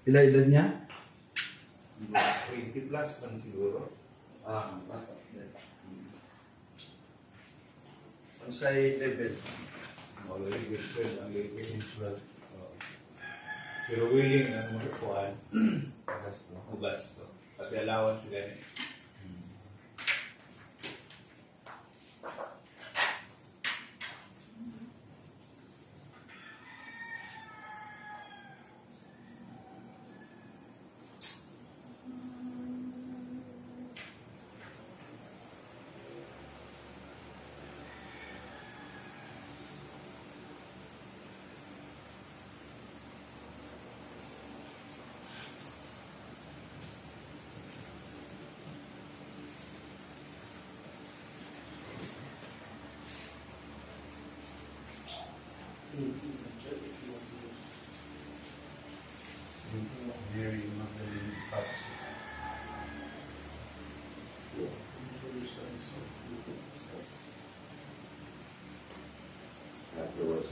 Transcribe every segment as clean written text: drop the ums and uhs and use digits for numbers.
Pila edad niya? 20 plus man siguro. Bata. Ano sa level? Already good ang level. Pero willing na magkuhan. Gasto. Pati allowance sila niya. Very Magdalene Paps. Afterwards,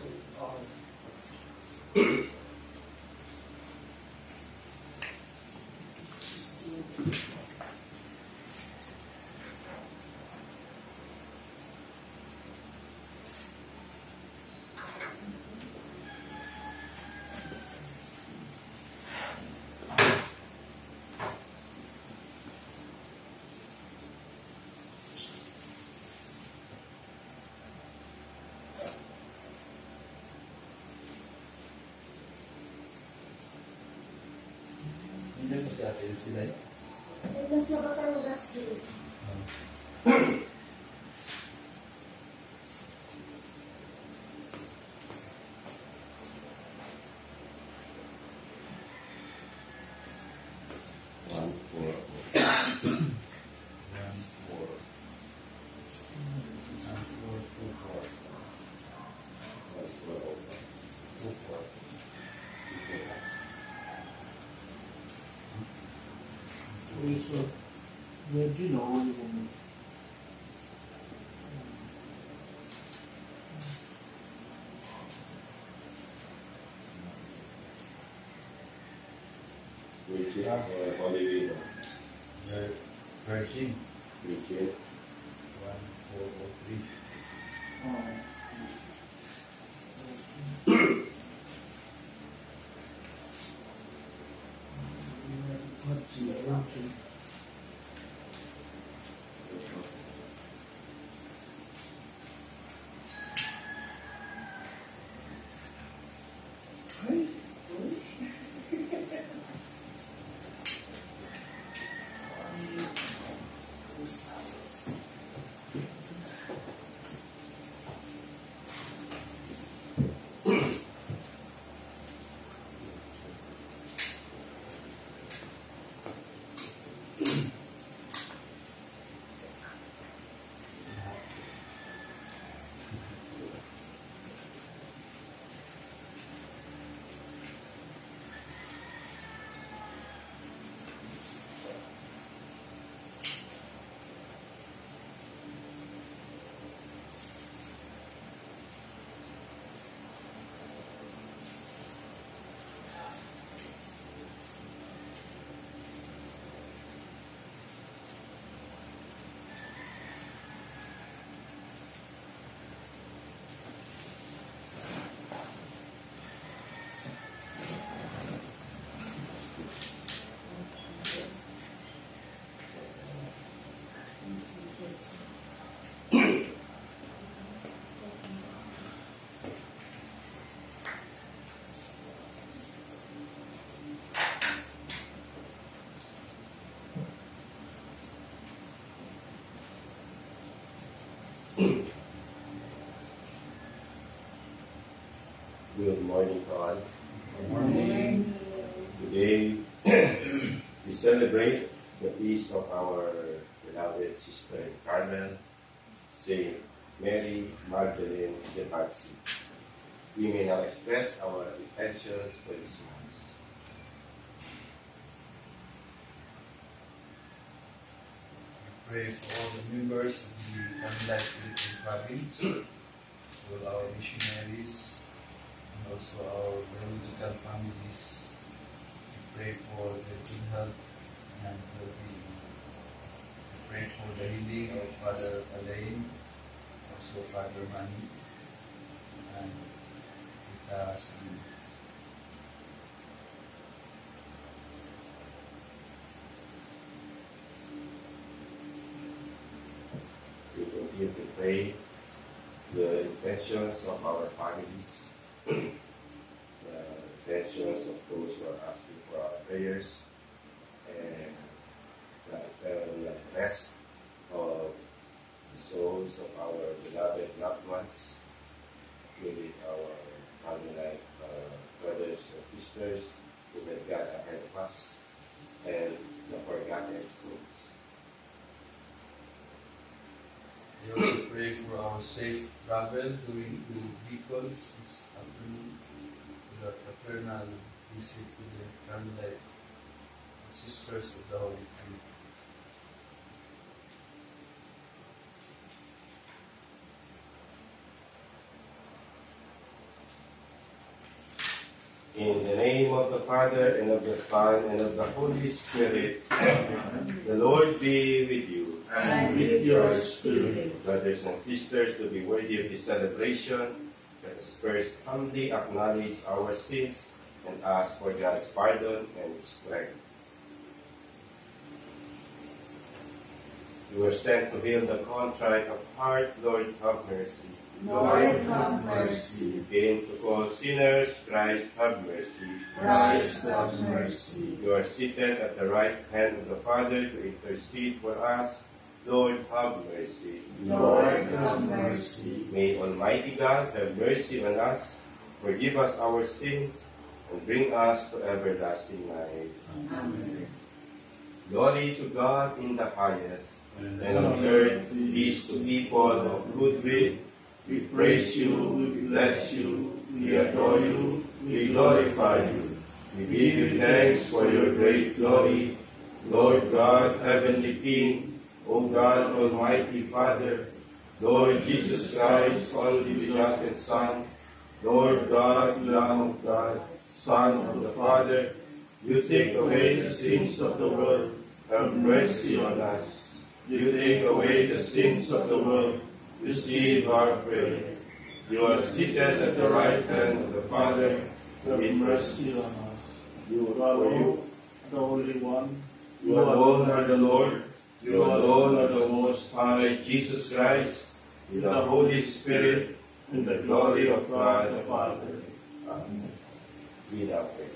Hindi mo si Ate sila eh. Nasa Batangas din. one, four. 2-4. So, medyo nahuli mo. Which is Oliver. Virgin. Which is 1403. Let's see, eruption. Good morning, all. Good morning. Today, we celebrate the feast of our beloved sister Carmel, Saint Mary Magdalene de Pazzi. We may now express our intentions for this Mass. Pray for all the members of the Manila Philippine Province, all our missionaries, and also our biological families. pray for the good health and well-being. We pray for the healing of Father Alain, also Father Manny, and Tita Celine. We continue to pray the intentions of our families, the intentions of those who are asking for our prayers, and the rest of the souls of our beloved loved ones, including our family life brothers and sisters who have got ahead of us, and the forgotten souls. We also pray for our safe travel going to Bicol this afternoon, with a fraternal visit to the Carmelite Sisters of the Holy Trinity. In the name of the Father, and of the Son, and of the Holy Spirit, the Lord be with you. And with your spirit. Brothers and sisters, to be worthy of this celebration, let us first humbly acknowledge our sins and ask for God's pardon and strength. You are sent to heal the contrite of heart. Lord, have mercy. Lord, have mercy. Came to call sinners. Christ, have mercy. Christ, have mercy. You are seated at the right hand of the Father to intercede for us. Lord, have mercy. Lord, have mercy. May Almighty God have mercy on us, forgive us our sins, and bring us to everlasting life. Amen. Glory to God in the highest, and on earth peace to people of good will. We praise you, we bless you, we adore you, we glorify you. We give you thanks for your great glory, Lord God, heavenly King, O God, Almighty Father, Lord Jesus Christ, only begotten Son, Lord God, Lamb of God, Son of the Father, you take away the sins of the world, have mercy on us. You take away the sins of the world, receive our prayer. You are seated at the right hand of the Father, Have mercy on us. You are The Holy One, You alone are the Lord. You alone are the Most High, Jesus Christ, in the Holy Spirit, in the glory of God the Father. Amen. We now pray.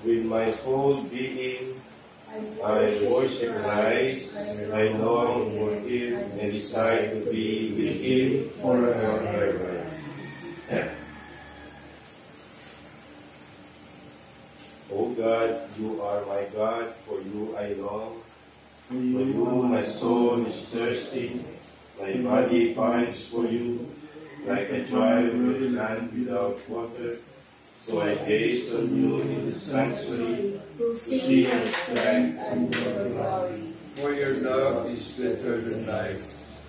With my whole being, I worship Christ. I long for Him and desire to be with Him forever. O God, you are my God, for you I long. For you my soul is thirsty, my body pines for you, like a dry land without water. So I gaze on you in the sanctuary, To see your strength and your glory. For your love is better than life.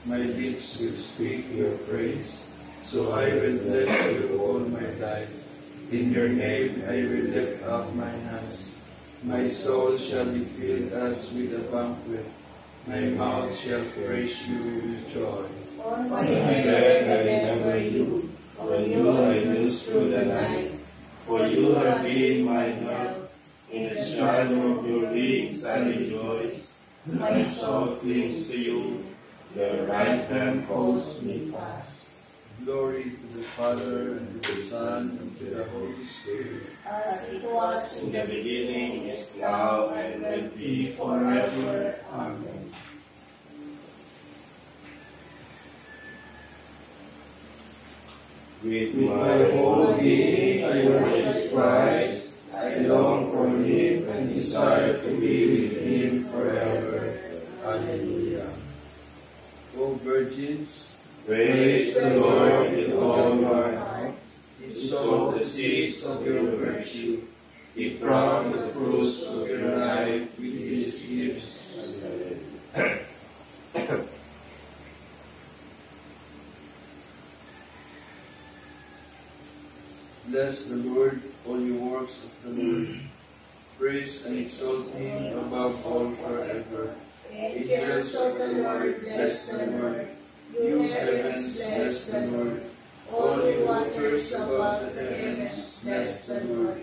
My lips will speak your praise. So I will bless you all my life. In your name I will lift up my hands. My soul shall be filled as with a banquet. My mouth shall praise you with joy. On my bed I remember you. On you I muse through the night. For you have been my help. In the shadow of your wings I rejoice. My soul clings to you. Your right hand holds me fast. Glory to the Father, and to the Son, and to the Holy Spirit. As it was in the beginning, is now, and will be forever. Amen. With my whole being I worship Christ. I long for Him and desire to be with Him forever. Alleluia. O virgins, Praise the Lord with all your heart. He Sow the seeds of your virtue. He crowned the fruits of your life with His gifts. Bless the Lord, all you works of the Lord. Praise and exalt him above all forever. Angels of the Lord, bless the Lord. You heavens, bless the Lord. All you waters above the heavens, bless the Lord.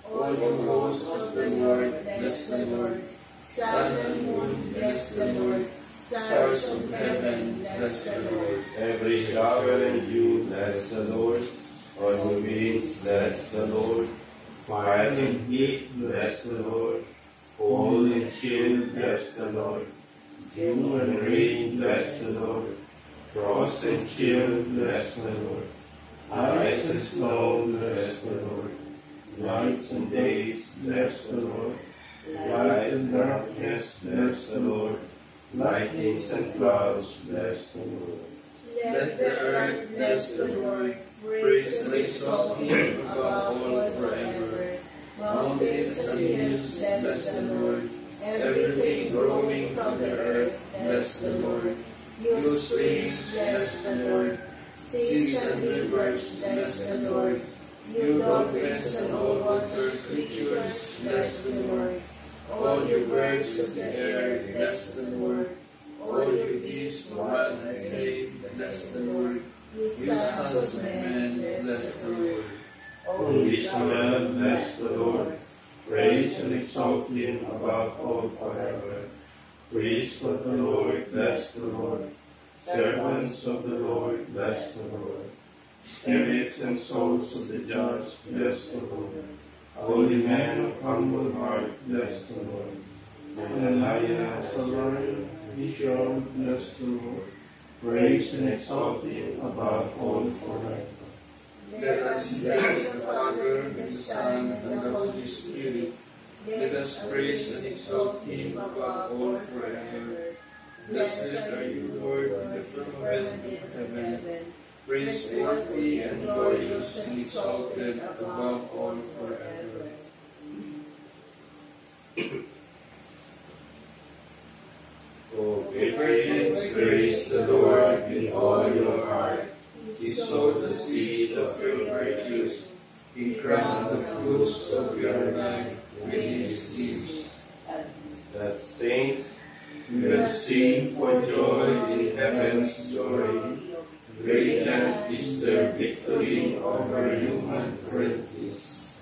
All you hosts of the Lord, bless the Lord. Sun and moon, bless the Lord. Stars of heaven, bless the Lord. Every shower and dew, bless the Lord. On the winds, bless the Lord. Fire and heat, bless the Lord. Cold and chill, bless the Lord. Dew and rain, bless the Lord. Frost and chill, bless the Lord. Ice and snow, bless the Lord. Nights and days, bless the Lord. Light and darkness, bless the Lord. Lightnings and clouds, bless the Lord. Let the earth bless the Lord. Praise and exalt him above all forever. Mountains and hills, bless the Lord. Everything growing from the earth, bless the Lord. You streams, bless the Lord. Seas and rivers, bless the Lord. You dolphins and all water creatures, bless the Lord. All you birds of the air, bless the Lord. All you beasts who run and play, bless the Lord. You sons of men, bless the Lord. O Israel, bless the Lord. Praise and exalt him above all forever. Priests of the Lord, bless the Lord. Servants of the Lord, bless the Lord. Spirits and souls of the just, bless the Lord. Holy men of humble heart, bless the Lord. And a lion as a lion, he shall bless the Lord. Praise and exalt him above all forever. Let us bless the Father, and the Son, and the Holy Spirit. Let us praise and exalt him above all forever. Blessed are you, Lord, in the firmament of heaven. Praiseworthy and glorious and exalted above all forever. O virgins, praise the Lord with all your heart. He sowed the seed of your virtues. He crowned the fruits of your life with his gifts. The saints will sing for joy in heaven's glory. Radiant is their victory over human frailties.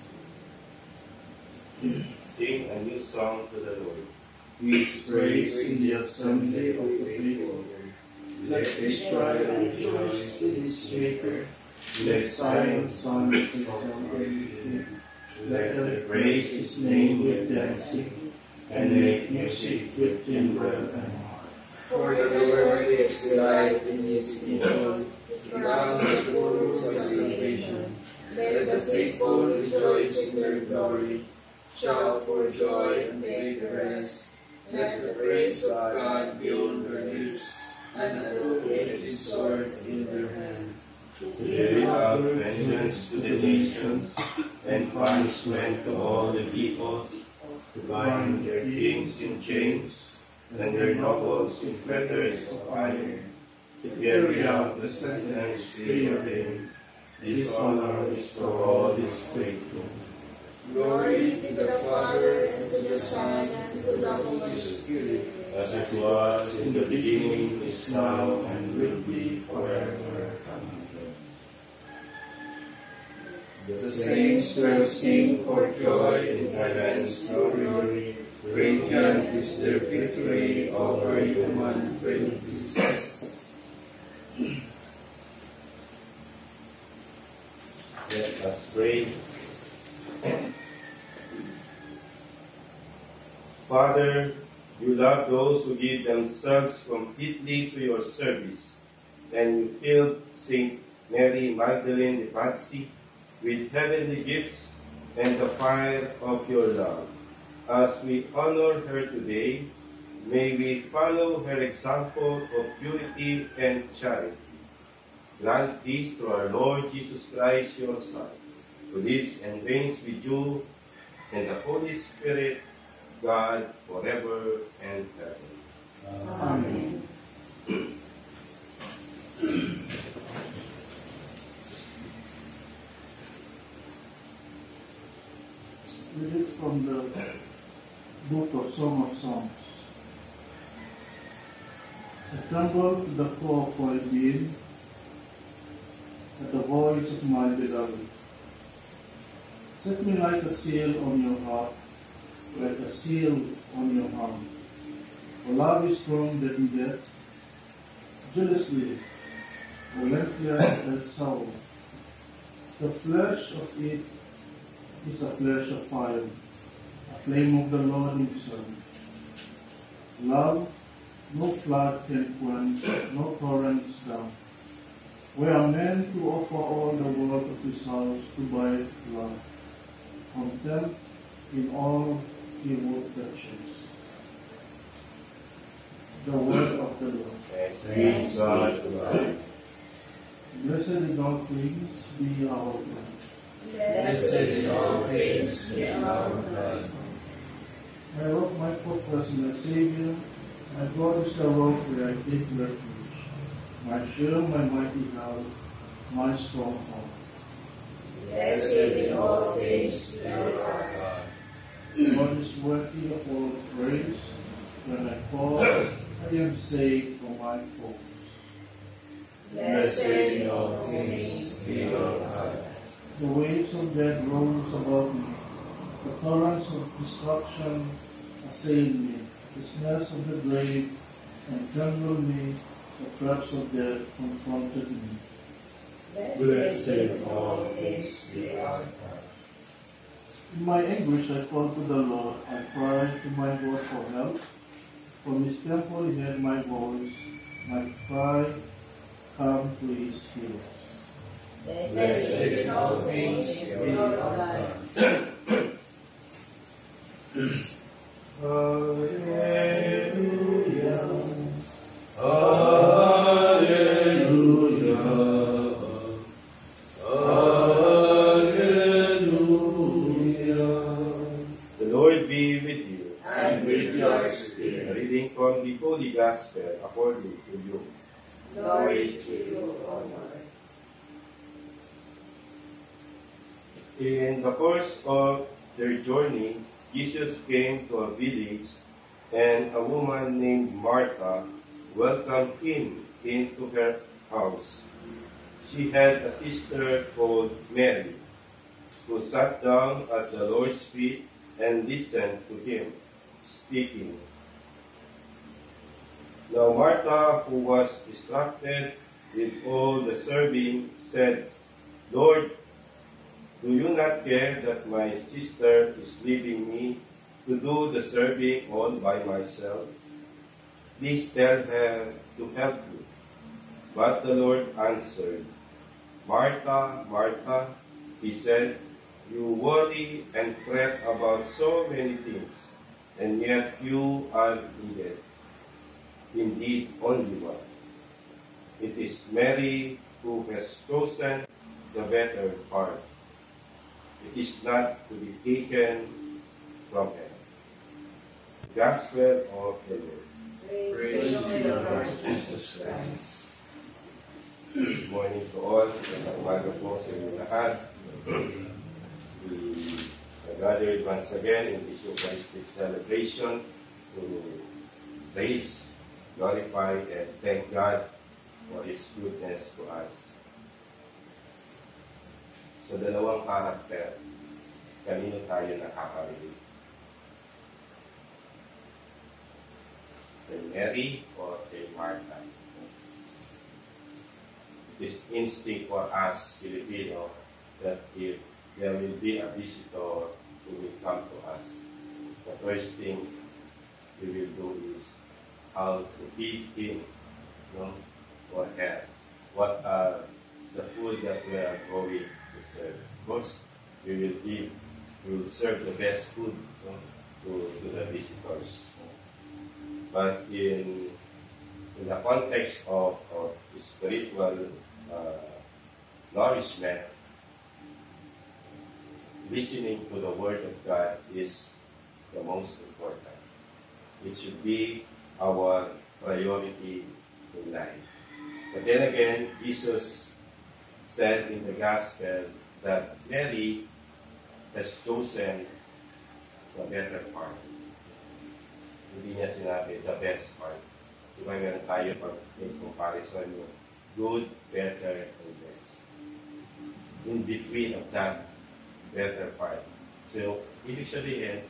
sing a new song to the Lord. His praise in the assembly of the faithful. Let Israel rejoice in his Maker. Let Zion's sons celebrate him. Let them praise his name with dancing, and make music with timbrel and harp. For the Lord takes delight in his people. He crowns the poor with salvation. Let the faithful rejoice in their glory. Shout for joy and take rest. Let the praise of God be on their lips, and a two-edged sword in their hand. To carry out vengeance to the nations, and punishment to all the peoples, to bind their kings in chains, and their nobles in fetters of iron, to carry out the sentence preordained. This honor is for all his faithful. Glory to the Father, and to the Son, and to the Holy Spirit. As it was in the beginning, is now, and will be forever. Amen. The saints will sing for joy in heaven's glory. Radiant is their victory over human frailties. Let us pray. Father, you love those who give themselves completely to your service, and you filled Saint Mary Magdalene de Pazzi with heavenly gifts and the fire of your love. As we honor her today, may we follow her example of purity and charity. Grant this through our Lord Jesus Christ, your Son, who lives and reigns with you and the Holy Spirit, God, forever and ever. Amen. I tremble to the core of my being at the voice of my beloved. Set me like a seal on your heart, like a seal on your arm. For love is stronger than death, jealously, relentless and sour. The flesh of it is a flesh of fire, a flame of the Lord himself. Love, no flood can quench, no torrents down. We are meant to offer all the work of his house to buy love, contempt in all evil touches. The word of the Lord. Praise God to God. Blessed in all things be our God. Blessed in all things be our God. I rock my fortress in the Savior. My God is the rock where I take refuge. My shield, my mighty help, my stronghold. Blessed in all things be our God. God is worthy of all praise. When I fall, I am saved from my foes. Blessed in all things be our God. The waves of death rose above me. The torrents of destruction assailed me. The snares of the grave entangled me. The traps of death confronted me. Blessed in all things be our God. In my anguish I called to the Lord. I cried to my God for help. From his temple he heard my voice. My cry come to his ears. Blessed in all things be our God. Hallelujah. Hallelujah. Hallelujah. The Lord be with you. And with your A spirit. reading from the Holy Gospel according to Luke. Glory to you, O Lord. In the course of their journey, Jesus came to a village, and a woman named Martha welcomed him into her house. She had a sister called Mary, who sat down at the Lord's feet and listened to him speaking. Now Martha, who was distracted with all the serving, said, Lord, do you not care that my sister is leaving me to do the serving all by myself? Please tell her to help me. But the Lord answered, Martha, Martha, he said, you worry and fret about so many things, and yet you are needed. Indeed, only one. It is Mary who has chosen the better part. It is not to be taken from her. Gospel of the Lord. Praise to to you, you, Lord. Lord Jesus Christ. Good morning to all. Magandang umaga po sa inyo lahat. We are gathered once again in this Eucharistic celebration to praise, glorify, and thank God for His goodness to us. Sa dalawang karakter, kanino tayo nakaka-relate? Kay Mary or kay Martha? This instinct for us, Filipino, that if there will be a visitor who will come to us, the first thing we will do is how to feed him, or her. What are the food that we are going to serve? Of course, we will serve the best food to the visitors. But in the context of spiritual nourishment, listening to the Word of God is the most important. It should be our priority in life. But then again, Jesus said in the Gospel that Mary has chosen the better part. Hindi niya sinabi the best part. Diba meron tayo pag may comparison yung good, better, and best. In between of that better part. So, ibig sabihin,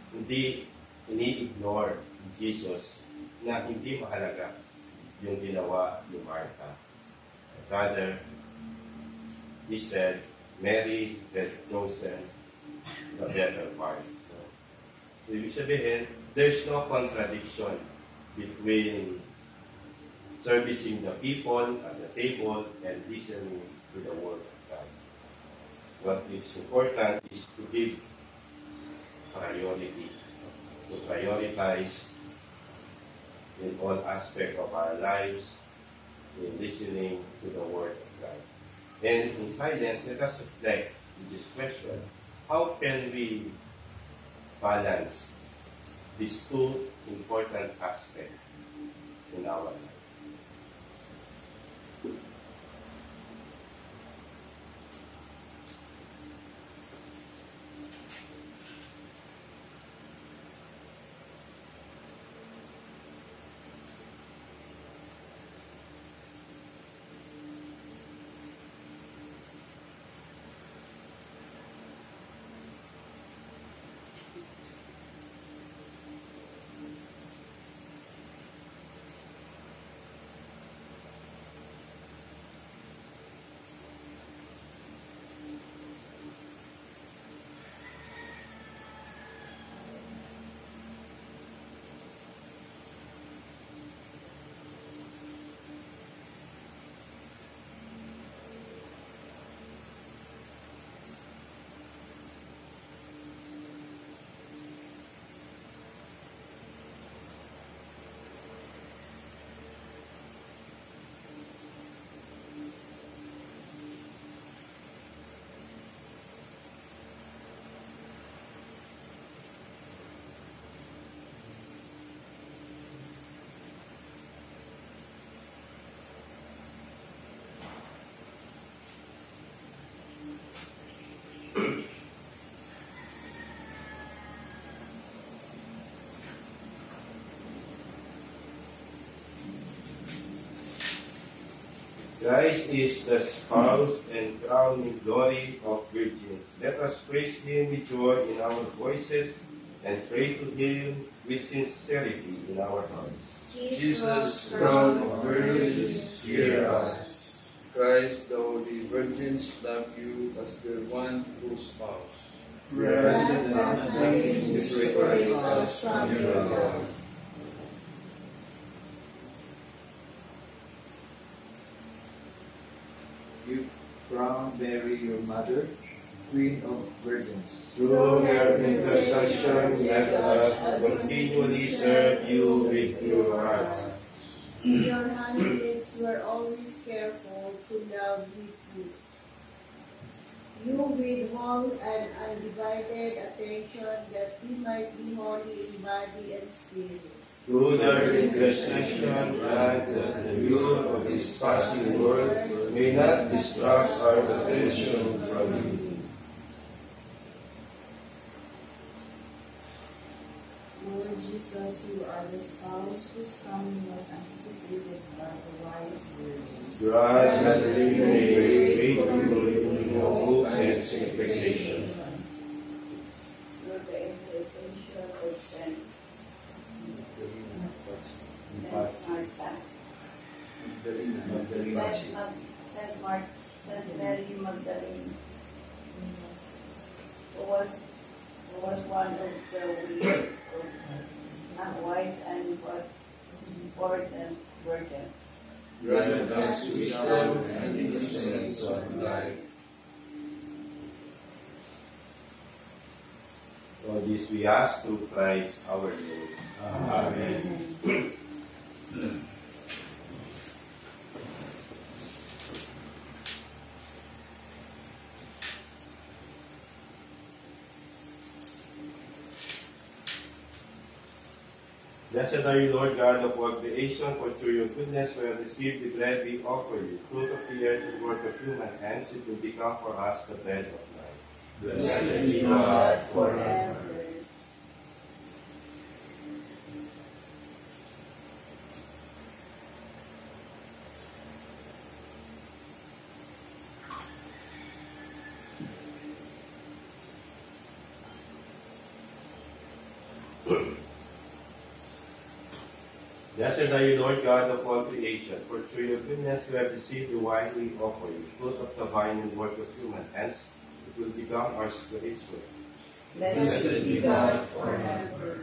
hindi ini-ignore ni Jesus na hindi mahalaga yung ginawa ni Martha. Rather, he said, Mary had chosen the better part. So, ibig sabihin, there's no contradiction between servicing the people at the table and listening to the word of God. What is important is to give priority, to prioritize in all aspects of our lives in listening to the word of God. And in silence, let us reflect on this question. How can we balance these two important aspects in our life? Christ is the spouse and crowning glory of virgins. Let us praise Him with joy in our voices and pray to Him with sincerity in our hearts. Jesus, crown of virgins, hear us. Christ, the holy virgins love you as their one true spouse. Grant that nothing separate us from your love. You crown Mary, your mother, Queen of Virgins. Through her intercession, let us continually serve you with your hearts. In your handmaids were always careful to love with you. You withhold an undivided attention that we might be holy in body and spirit. Through their intercession, grant that the lure of this passing world may not distract our attention from you. Lord Jesus, you are the spouse whose coming was anticipated by the wise virgin. Grant that we may wait faithfully in hope and expectation. Lord, the intercession of Saint Martha, Saint Mary Magdalene, who was one of the wise and important virgin. Grant us wisdom and innocence of life. For this we ask through Christ our Lord. Amen. Blessed are you, Lord God of all creation, for through your goodness we have received the bread we offer you, fruit of the earth and work of human hands. It will become for us the bread of life. Blessed be God forever. Blessed are you, Lord God of all creation, for through your goodness we have received the wine we offer you, fruit of the vine and work of human hands. It will become our spiritual. Blessed be God forever.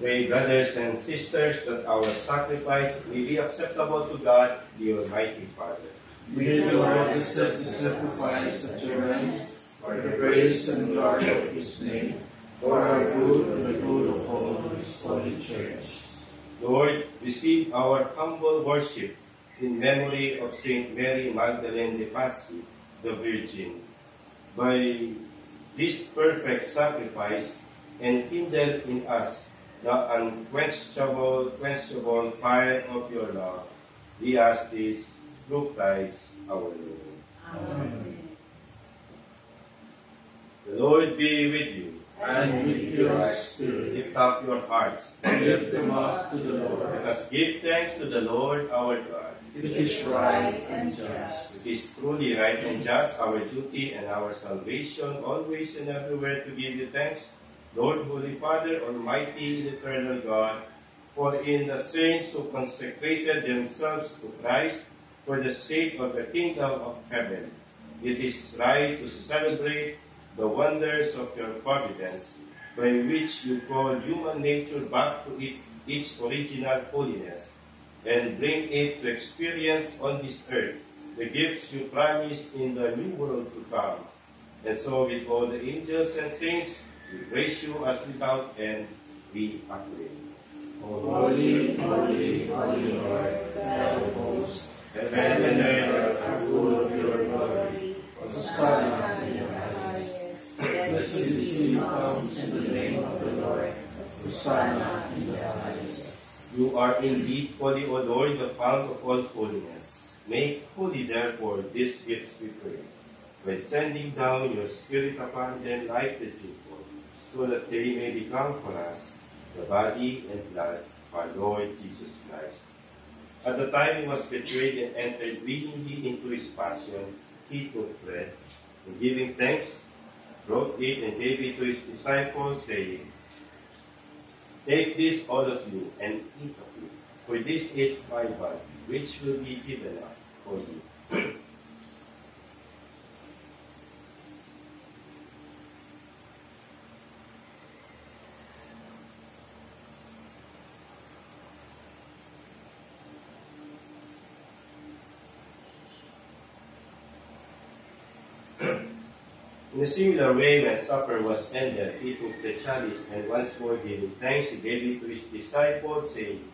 Pray, brothers and sisters, that our sacrifice may be acceptable to God, the Almighty Father. May the Lord accept the sacrifice at your hands for the praise and glory of his name, for our good and the good of all his holy church. Lord, receive our humble worship in memory of Saint Mary Magdalene de Pazzi, the Virgin. By this perfect sacrifice, enkindle in us the unquenchable fire of your love. We ask this through Christ our Lord. Amen. The Lord be with you. And with your spirit, Lift up your hearts. lift them up to the Lord. Let us give thanks to the Lord our God. It is right and just. It is truly right and just, our duty and our salvation, always and everywhere to give you thanks, Lord, Holy Father, Almighty and Eternal God, for in the saints who consecrated themselves to Christ for the sake of the kingdom of heaven, it is right to celebrate the wonders of your providence, by which you call human nature back to its original holiness, and bring it to experience on this earth the gifts you promised in the new world to come. And so with all the angels and saints, we praise you as without end we acclaim. Holy, holy, holy Lord, God of hosts, Heaven heaven and and earth earth are full of your glory. Hosanna in the highest. Blessed is he who comes in the name of the Lord. Hosanna in the highest. You are indeed holy, O Lord, the fount of all holiness. Make holy, therefore, these gifts, we pray, by sending down your Spirit upon them like the dewfall, so that they may become for us the body and blood of our Lord Jesus Christ. At the time he was betrayed and entered willingly into his passion, he took bread, and giving thanks, broke it and gave it to his disciples, saying, Take this, all of you, and eat of it, for this is my body, which will be given up for you. In a similar way, when supper was ended, he took the chalice, and once more giving thanks, he gave it to his disciples, saying,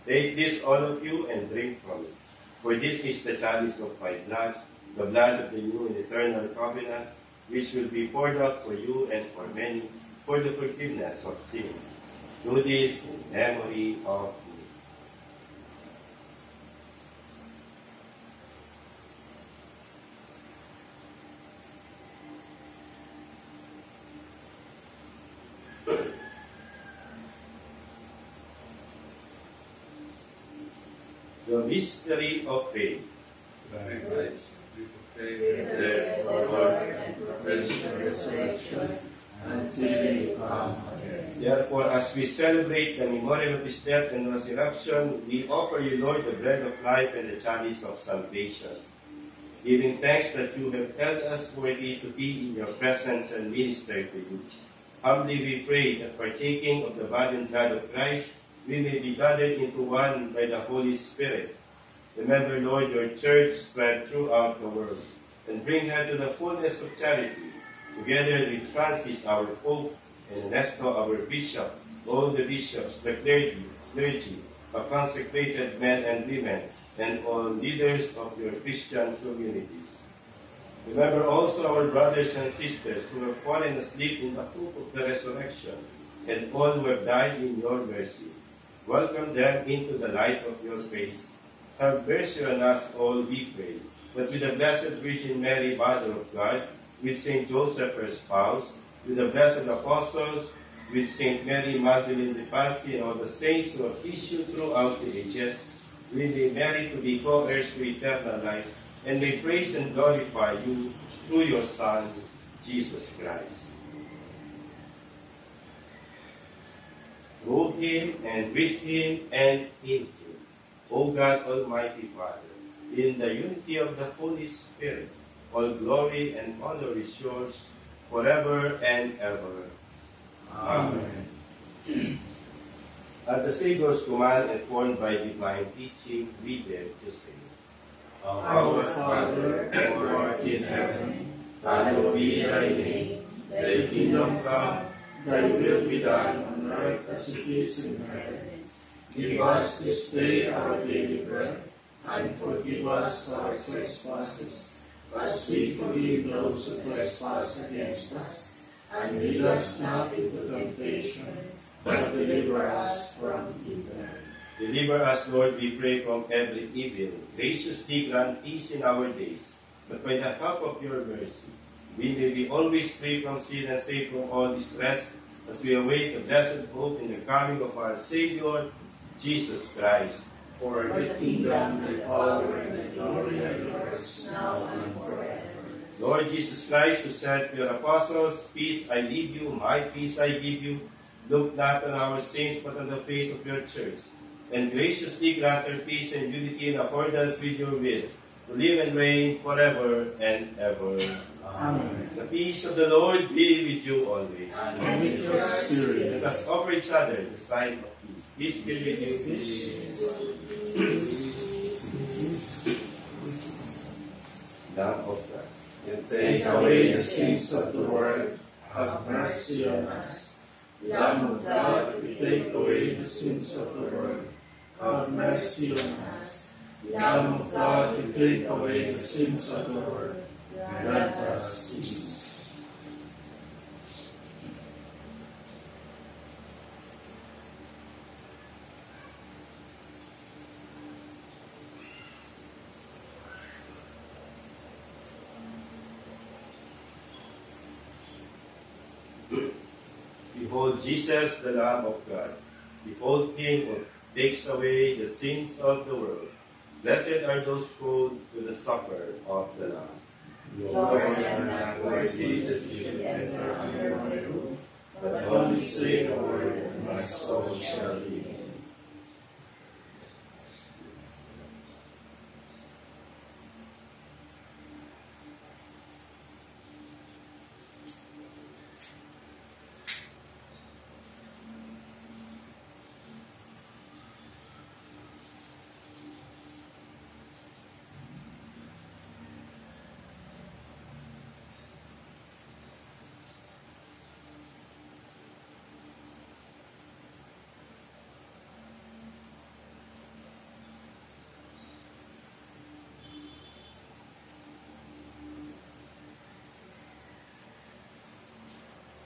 Take this, all of you, and drink from it. For this is the chalice of my blood, the blood of the new and eternal covenant, which will be poured out for you and for many, for the forgiveness of sins. Do this in memory of me. The mystery of faith. By Christ, we proclaim Therefore, Lord, and profess your resurrection Until you come again. Therefore, as we celebrate the memorial of his death and resurrection, we offer you, Lord, the bread of life and the chalice of salvation, giving thanks that you have held us worthy to be in your presence and minister to you. Humbly we pray that partaking of the body and blood of Christ, we may be gathered into one by the Holy Spirit. Remember, Lord, your church spread throughout the world, and bring her to the fullness of charity, together with Francis, our Pope, and Ernesto, our Bishop, all the bishops, the clergy, the consecrated men and women, and all leaders of your Christian communities. Remember also our brothers and sisters who have fallen asleep in the hope of the resurrection, and all who have died in your mercy. Welcome them into the light of your face. Have mercy on us all, we pray, that with the Blessed Virgin Mary, Mother of God, with Saint Joseph, her spouse, with the blessed apostles, with Saint Mary Magdalene de Pazzi and all the saints who have issued throughout the ages, we may merit to be co-heirs to eternal life, and may praise and glorify you through your Son, Jesus Christ. Through him, and with him, and in him, O God, Almighty Father, in the unity of the Holy Spirit, all glory and honor is yours forever and ever. Amen. At the Savior's command and formed by divine teaching, we dare to say, Our Father, who art in heaven, hallowed be thy name. Thy kingdom come, thy will be done on earth as it is in heaven. Give us this day our daily bread, and forgive us our trespasses, as we forgive those who trespass against us. And lead us not into temptation, but deliver us from evil. Deliver us, Lord, we pray, from every evil. Graciously grant peace in our days, but by the help of your mercy, we may be always free from sin and safe from all distress, as we await the blessed hope in the coming of our Savior, Jesus Christ. For the kingdom, the power, and the glory are yours, now and forever. Lord Jesus Christ, who said to your apostles, Peace I leave you, my peace I give you, look not on our sins, but on the faith of your church, and graciously grant her peace and unity in accordance with your will, to live and reign forever and ever. Amen. The peace of the Lord be with you always. And with your spirit. Let us offer each other the sign of peace. Peace be with you. Lamb of God, Take away the sins of the world. Have mercy on us. Lamb of God, we take away the sins of the world. Have mercy on us. Lamb of God, we take away the sins of the world. Grant us peace. Behold Jesus, the Lamb of God. Behold him who takes away the sins of the world. Blessed are those called to the supper of the Lamb. Lord, I am not worthy that you should enter under my roof, but only say a word, and my soul shall be healed.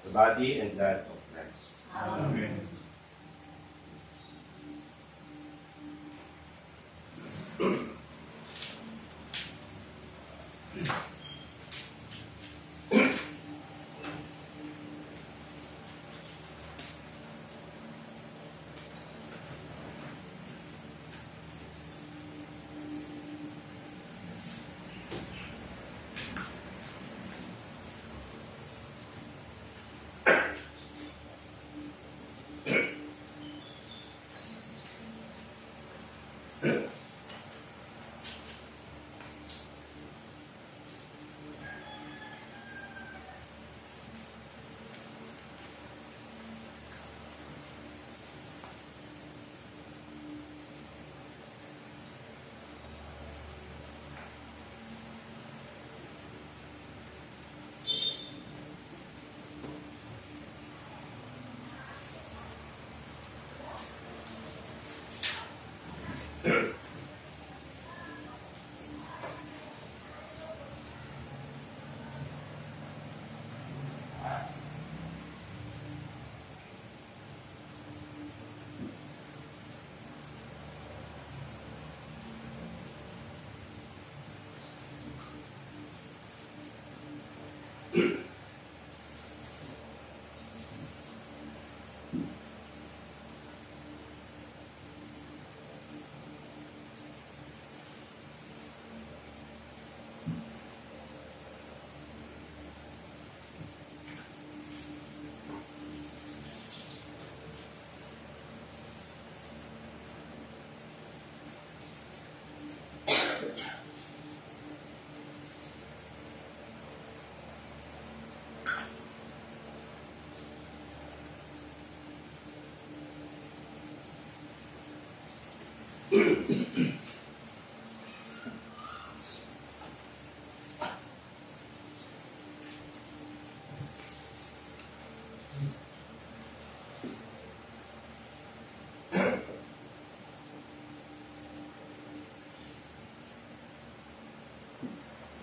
The body and blood of Christ. Amen.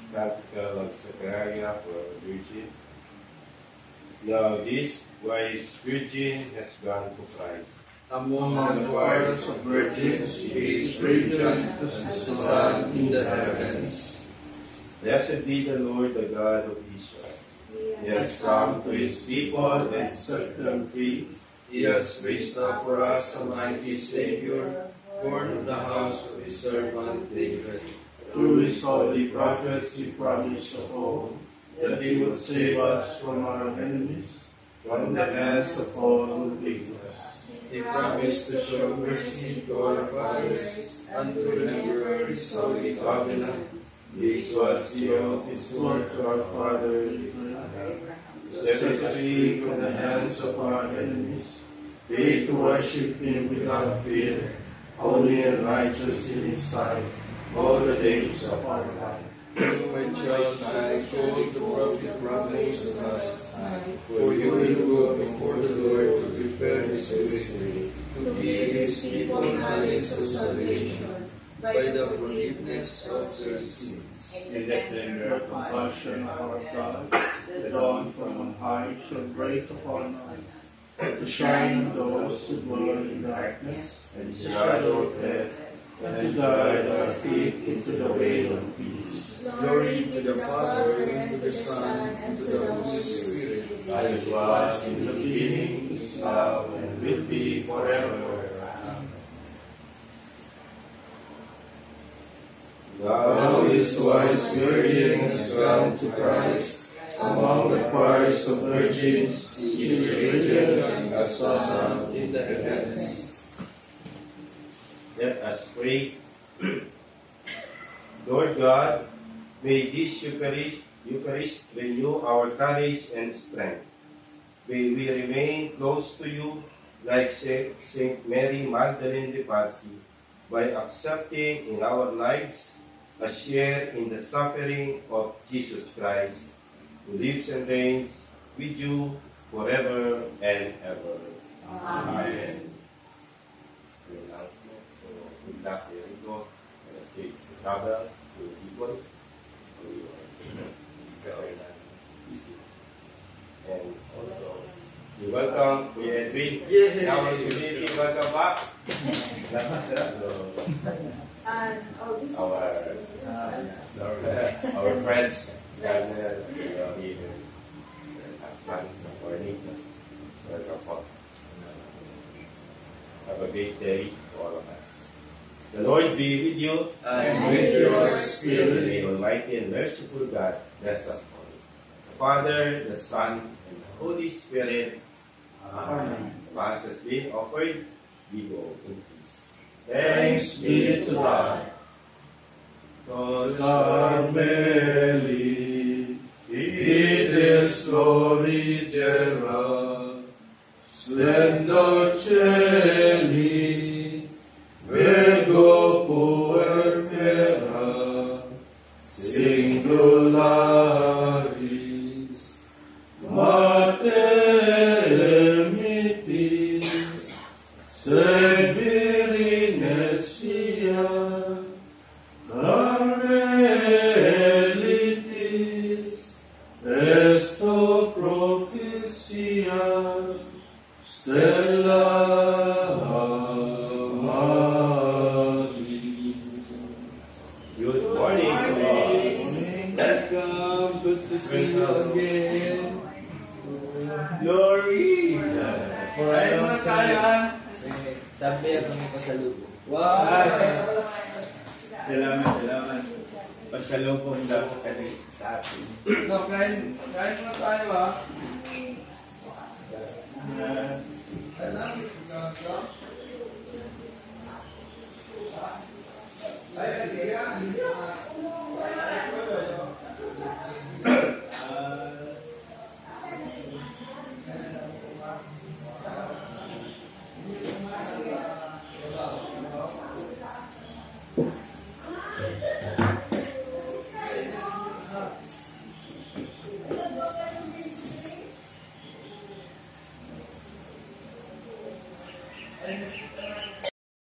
Practical of Zechariah for a virgin. Now this wise virgin has gone to Christ. Among the choirs of virgins, he is radiant as the sun in the heavens. Blessed be the Lord, the God of Israel. He has come to his people and set them free. He has raised up for us a mighty Savior, born of the house of his servant David. Through his holy prophets, he promised of old that he would save us from our enemies, from the hands of all who hate us. He promised to show mercy to our fathers and to remember his holy covenant. This was the oath he swore Lord to our Father, to set us free from the hands of our enemies, free to worship him without fear, holy and righteous in his sight, all the days of our life. You, my child, shall behold the prophet promised to us. For you will go before the Lord to prepare his way, to give his people knowledge of salvation by the forgiveness of their sins. In the tender compassion of our God, the dawn from on high shall break upon us, to shine on those who dwell in darkness and the shadow of death, and to guide our feet into the way of peace. Glory to the Father, and to the Son, and to the Holy Spirit. As it was in the beginning, is now, and will be forever. Amen. Now This wise virgin has gone to Christ. Among the choirs of virgins, he is radiant as the sun in the heavens. Let us pray. Lord God, may this Eucharist renew our courage and strength. May we remain close to you like Saint Mary Magdalene de Pazzi by accepting in our lives a share in the suffering of Jesus Christ, who lives and reigns with you forever and ever. Amen. So, good luck, Erico. Safe travel to people. And also, you're welcome, Kuya Edwin. Our community, welcome back. Our friends, Daniel, even husband, or Nita. Welcome po. Have a great day to all of us. The Lord be with you. And with your spirit. May Almighty and merciful God bless us all. The Father, the Son, and the Holy Spirit. Amen. The Mass has been offered. We go in peace. Thanks be to God. Carmeli, it is glory Gerald, splendor Celi, Virgo puerpera, singularis, Mater emitis, Severinesia, Carmelitis, Esto Prophecia, Stella Maris. Good morning to all. Welcome, good to see you again. Glory! Kain muna tayo, ha? Sabi kami pasalubong. Wow! Salamat. Pasalubong daw sa kanil sa atin. So, kain muna tayo, ha? Kain na? Ay,